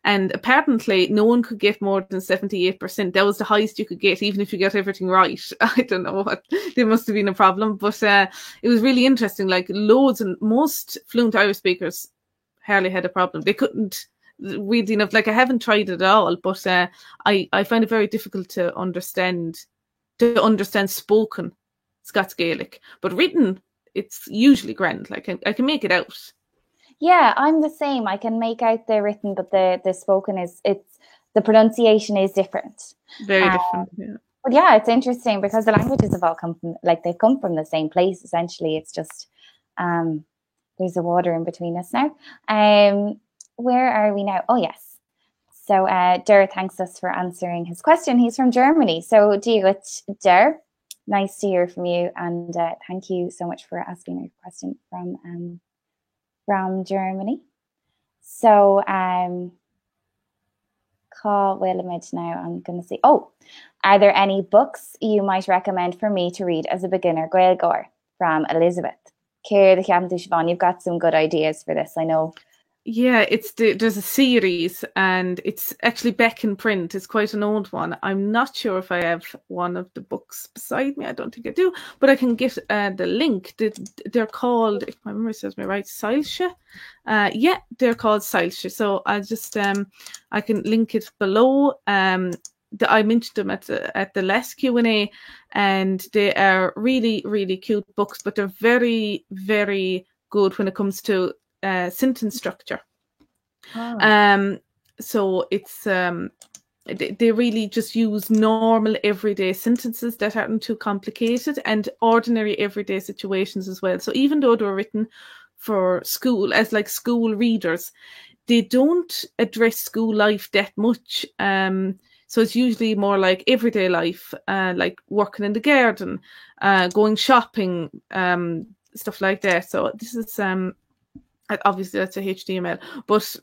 And apparently no one could get more than 78%. That was the highest you could get, even if you got everything right. I don't know what, there must have been a problem, but it was really interesting. Like loads, and most fluent Irish speakers hardly had a problem. They couldn't, weirdly enough, like I haven't tried it at all, but I find it very difficult to understand spoken Scots Gaelic, but written, it's usually grand. Like I can make it out. Yeah, I'm the same. I can make out the written, but the spoken the pronunciation is different. Very different. Yeah. But yeah, it's interesting because the languages have all come from the same place. Essentially, it's just there's a water in between us now. Where are we now? Oh yes. So Der thanks us for answering his question. He's from Germany. So Diegit Der. Nice to hear from you, and thank you so much for asking a question from Germany. So, call Willamid now. I'm going to say, are there any books you might recommend for me to read as a beginner? Gaeilgeoir from Elizabeth. Ciara the Ceann Siobhán, you've got some good ideas for this, I know. Yeah, there's a series, and it's actually back in print. It's quite an old one. I'm not sure if I have one of the books beside me. I don't think I do, but I can get the link. They're called, if my memory serves me right, Sailshe. Yeah, they're called Sailshe. So I'll just I can link it below. I mentioned them at the last Q&A, and they are really, really cute books, but they're very, very good when it comes to sentence structure. So it's they really just use normal everyday sentences that aren't too complicated, and ordinary everyday situations as well. So even though they're written for school as like school readers, they don't address school life that much. So it's usually more like everyday life, like working in the garden, going shopping, stuff like that. So this is Obviously that's a HTML, but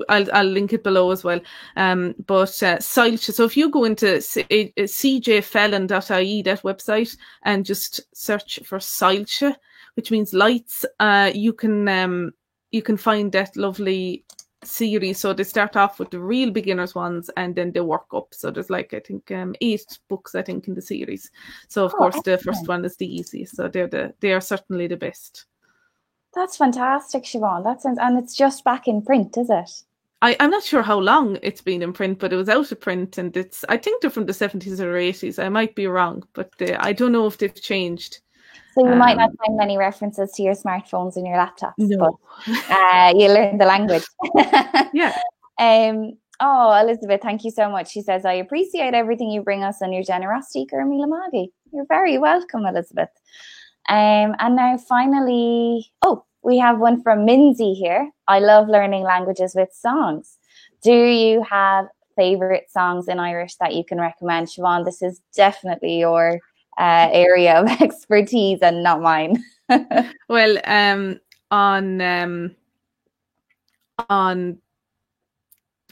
I'll link it below as well. But Sailche, so if you go into cjfellon.ie, that website, and just search for Sailche, which means lights, you can find that lovely series. So they start off with the real beginners ones, and then they work up. So there's like, I think 8 books, I think, in the series. So of course excellent. The first one is the easiest. So they are certainly the best. That's fantastic, Siobhán. That sounds, and it's just back in print, is it? I'm not sure how long it's been in print, but it was out of print, and I think they're from the 70s or 80s. I might be wrong, but I don't know if they've changed. So you might not find many references to your smartphones and your laptops, no. But you learn the language. Yeah. Oh, Elizabeth, thank you so much. She says, I appreciate everything you bring us and your generosity, Gurmila Magi. You're very welcome, Elizabeth. And now finally, we have one from Minzy here. I love learning languages with songs. Do you have favourite songs in Irish that you can recommend? Siobhán, this is definitely your area of expertise and not mine. Well,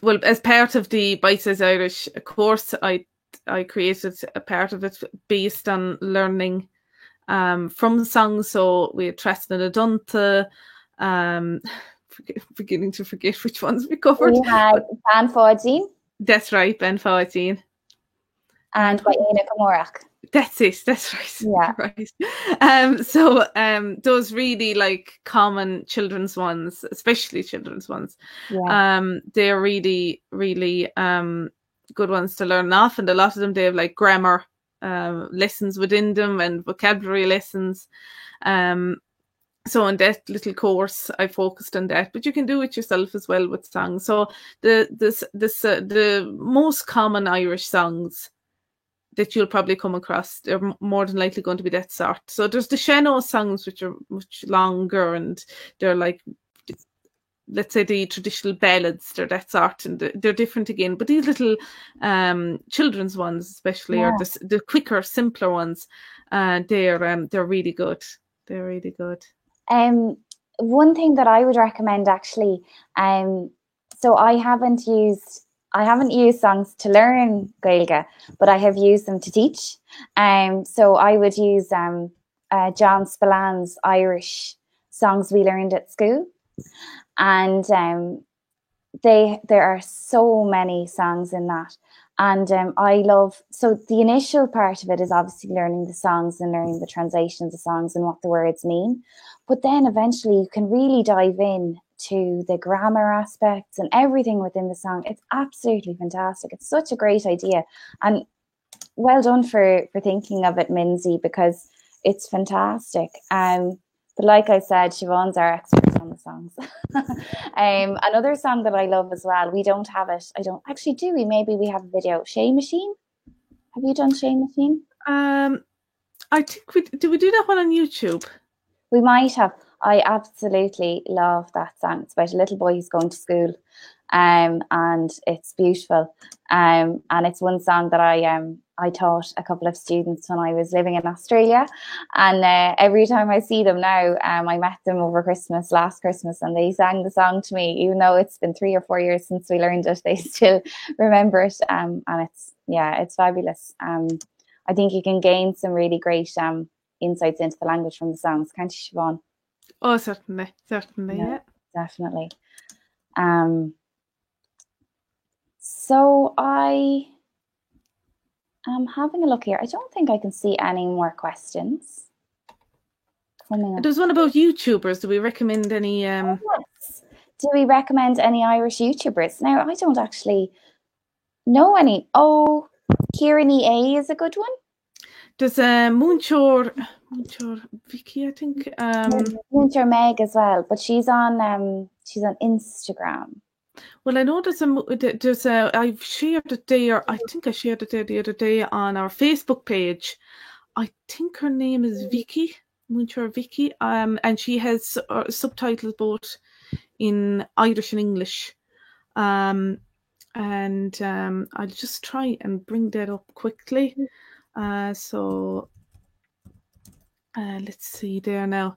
well, as part of the Bitesize Irish course, I created a part of it based on learning from songs. So we had Trasna and dTonnta, beginning to forget which ones we covered. We had Pháidín. That's right, Pháidín. And Múinteoir. That's it. That's right. Yeah. Right. So those really like common children's ones, especially children's ones. Yeah. They're really, really good ones to learn off, and a lot of them they have like grammar lessons within them and vocabulary lessons. So in that little course, I focused on that, but you can do it yourself as well with songs. So the most common Irish songs that you'll probably come across, they're more than likely going to be that sort. So there's the Shannon songs, which are much longer, and they're like, let's say the traditional ballads, they're that sort, and they're different again. But these little children's ones, especially, are the quicker, simpler ones. They're really good. They're really good. One thing that I would recommend actually, so I haven't used songs to learn Gaeilge, but I have used them to teach. So I would use John Spillane's Irish songs we learned at school. And there are so many songs in that. And so the initial part of it is obviously learning the songs and learning the translations of songs and what the words mean. But then eventually you can really dive in to the grammar aspects and everything within the song. It's absolutely fantastic. It's such a great idea. And well done for thinking of it, Minzy, because it's fantastic. But like I said, Siobhán's our expert on the songs. Another song that I love as well, we don't have it. I don't actually, do we? Maybe we have a video. Shay Machine? Have you done Shay Machine? I think we do that one on YouTube. We might have. I absolutely love that song. It's about a little boy who's going to school, and it's beautiful. And it's one song that I taught a couple of students when I was living in Australia, and every time I see them now, I met them over last Christmas, and they sang the song to me, even though it's been 3 or 4 years since we learned it. They still remember it, and it's fabulous. I think you can gain some really great insights into the language from the songs, can't you, Siobhán? Oh, certainly, yeah. Definitely. So I am having a look here. I don't think I can see any more questions coming up. There's one about YouTubers. Do we recommend any? Yes. Do we recommend any Irish YouTubers? Now, I don't actually know any. Oh, Kieran EA is a good one. There's Múinteoir Vicky, I think. Múinteoir Meg as well, but she's on Instagram. Well, I know I've shared it there. I think I shared it there the other day on our Facebook page. I think her name is Vicky, Múinteoir Vicky, and she has subtitles both in Irish and English. And I'll just try and bring that up quickly. So let's see there now.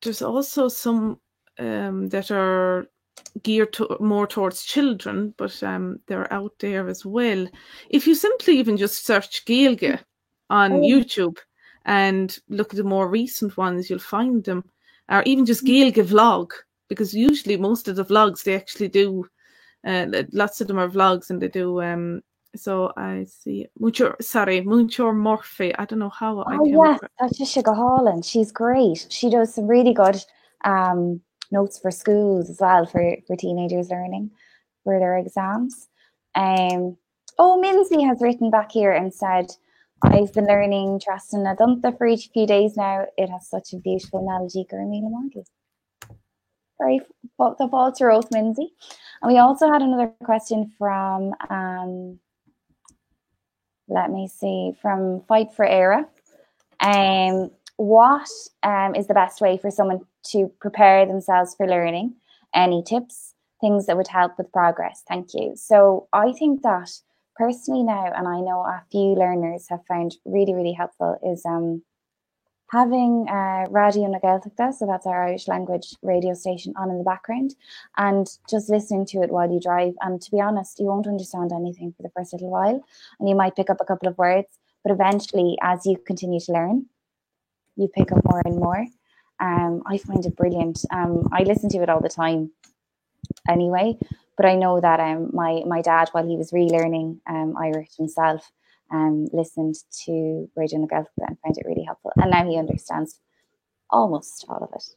there's also some that are geared more towards children, but they're out there as well. If you simply even just search Gaeilge on YouTube and look at the more recent ones, you'll find them. Or even just Gaeilge vlog, because usually most of the vlogs they actually do, lots of them are vlogs, and they do. So I see Múinteoir Murphy. I don't know how I came yes, that's Siobhán. She's great. She does some really good notes for schools as well, for teenagers learning for their exams. Minzy has written back here and said, I've been learning Trasna dTonnta for each few days now. It has such a beautiful melody. Very the fault to Rose Minzy. And we also had another question from let me see, from Fight for EIRE. What is the best way for someone to prepare themselves for learning? Any tips, things that would help with progress? Thank you. So I think that personally now, and I know a few learners have found really, really helpful, is having Radio na Gaeltachta, so that's our Irish language radio station, on in the background, and just listening to it while you drive. And to be honest, you won't understand anything for the first little while, and you might pick up a couple of words, but eventually, as you continue to learn, you pick up more and more. I find it brilliant. I listen to it all the time anyway, but I know that my dad, while he was relearning Irish himself, listened to Radio na Gaeltachta and found it really helpful, and now he understands almost all of it.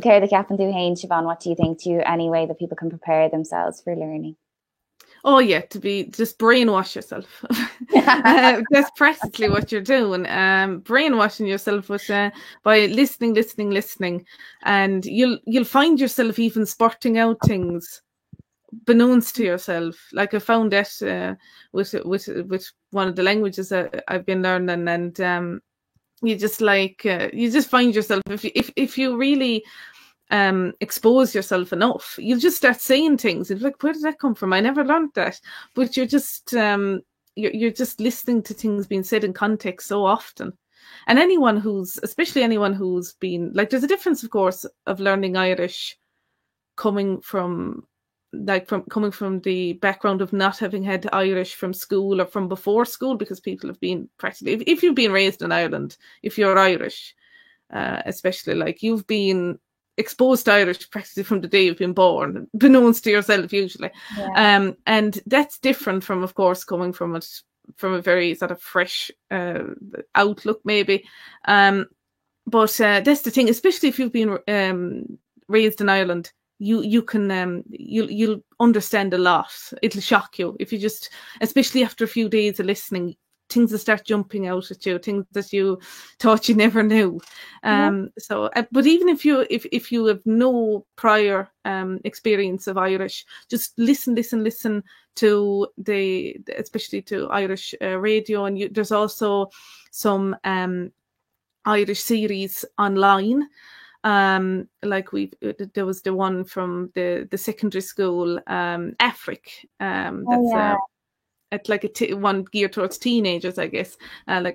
Claire the Captain through Hain, Siobhán, what do you think? To any way that people can prepare themselves for learning? Oh yeah, to be just brainwash yourself. That's practically what you're doing. Brainwashing yourself with by listening, and you'll find yourself even spurting out things beknownst to yourself. Like I found that with one of the languages that I've been learning, and you just find yourself, if you really expose yourself enough, you'll just start saying things. It's like, where did that come from? I never learned that. But you're just you're just listening to things being said in context so often. And especially anyone who's been, like, there's a difference, of course, of learning Irish coming from the background of not having had Irish from school or from before school, because people have been practically, if you've been raised in Ireland, if you're Irish, especially, like, you've been exposed to Irish practically from the day you've been born, beknownst to yourself usually. Yeah. And that's different from, of course, coming from a very sort of fresh outlook maybe. But that's the thing, especially if you've been raised in Ireland, you'll understand a lot. It'll shock you if you just, especially after a few days of listening, things will start jumping out at you, things that you thought you never knew. So, but even if you have no prior experience of Irish, just listen to especially to Irish radio, and there's also some Irish series online. Like there was the one from the secondary school, Aifric, that's at like one geared towards teenagers, I guess, those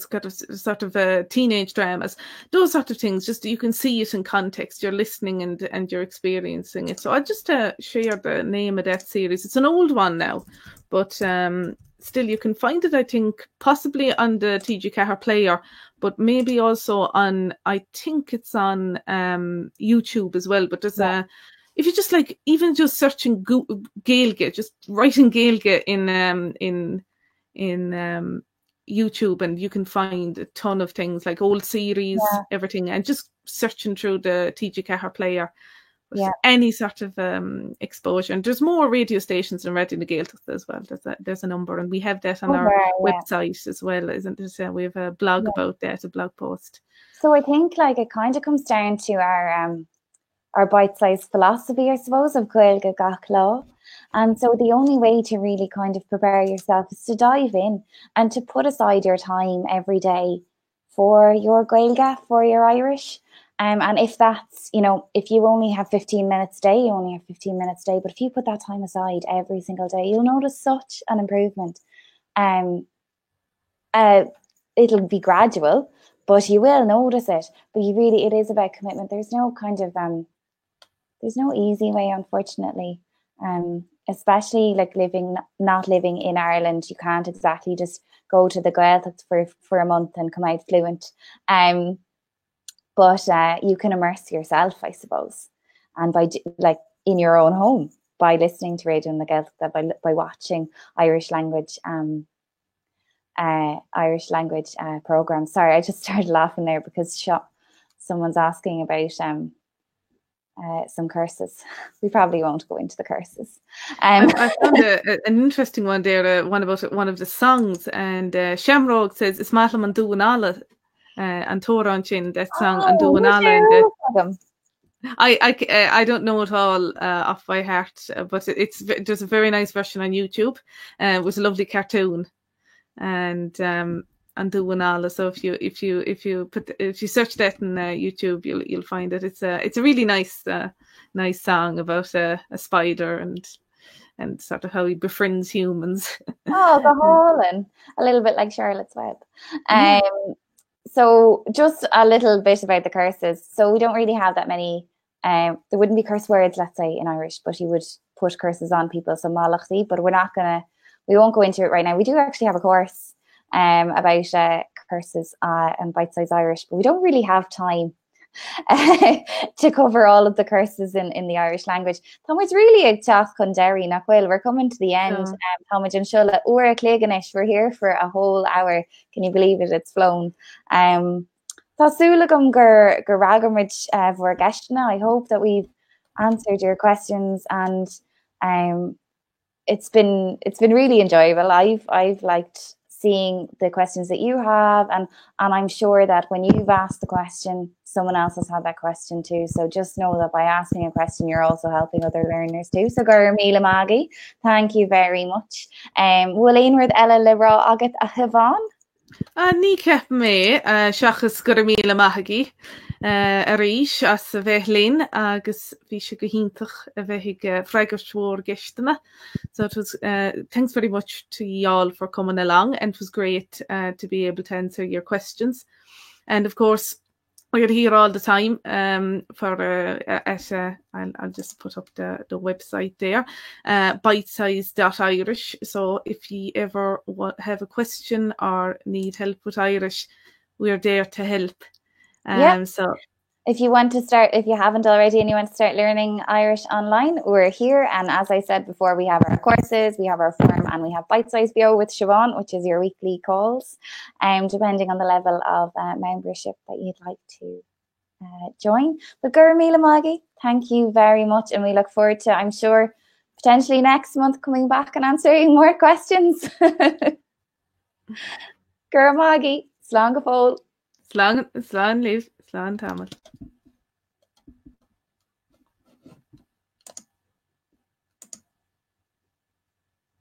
kind of sort of teenage dramas, those sort of things. Just you can see it in context. You're listening and you're experiencing it. So I just share the name of that series. It's an old one now, but still you can find it, I think, possibly on the gcat player, but maybe also on, I think it's on YouTube as well. But there's if you just like, even just searching Gaeilge, just writing Gaeilge in YouTube, and you can find a ton of things, like old series, everything, and just searching through the gcat player. Any sort of exposure. And there's more radio stations in Radio na Gaeltachta as well. There's a number, and we have that on our website as well, isn't there? We have a blog about that, a blog post. So I think, like, it kind of comes down to our bite-sized philosophy, I suppose, of Gaeilge gach lá. And so the only way to really kind of prepare yourself is to dive in and to put aside your time every day for your Gaeilge, for your Irish. And if that's, if you only have 15 minutes a day, you only have 15 minutes a day. But if you put that time aside every single day, you'll notice such an improvement. It'll be gradual, but you will notice it. But it is about commitment. There's no kind of there's no easy way, unfortunately. Especially like not living in Ireland, you can't exactly just go to the Gaeltacht for a month and come out fluent. But you can immerse yourself, I suppose, and by like in your own home, by listening to Radio na Gaeltacht, by watching Irish language programs. Sorry, I just started laughing there because someone's asking about some curses. We probably won't go into the curses. I found an interesting one there, one about one of the songs, and Shamrock says it's Matlam and Duanala and Toran Chin, that song and Duanala. I don't know it all off by heart, but there's a very nice version on YouTube. It was a lovely cartoon, and Duanala. So if you search that on YouTube, you'll find it. It's a really nice song about a spider and sort of how he befriends humans. Oh, the whole a little bit like Charlotte's Web. So just a little bit about the curses. So we don't really have that many. There wouldn't be curse words, let's say, in Irish, but you would put curses on people. So malachti, but we won't go into it right now. We do actually have a course about curses and Bitesize Irish, but we don't really have time to cover all of the curses in the Irish language. Thomas really a teach chun deirí nach bhfuil. We're coming to the end. Thomas and Shula ura cléganis. We're here for a whole hour. Can you believe it? It's flown. Tásúla gom gur ragamid for gestna. I hope that we've answered your questions, and it's been really enjoyable. I've liked seeing the questions that you have, and I'm sure that when you've asked the question, someone else has had that question too. So just know that by asking a question, you're also helping other learners too. So gur míle maigi, thank you very much. Bhfuil aonrad eile le rá agat a Siobhán? Ní ceap mé seachas gur míle maigi a ríis as a bheith linn agus bhí se go hintach a bheith freigartmhór gistana. So it was thanks very much to y'all for coming along, and it was great to be able to answer your questions. And of course, we're here all the time I'll just put up the website there, Bitesize Irish. So if you ever have a question or need help with Irish, we're there to help. So if you haven't already and you want to start learning Irish online, we're here. And as I said before, we have our courses, we have our forum, and we have Bitesize Bio with Siobhán, which is your weekly calls, depending on the level of membership that you'd like to join. But gur míle maigi, thank you very much, and we look forward to, I'm sure, potentially next month coming back and answering more questions. Gur maigi, slán go fóill. Slán Liv, slán Tamil.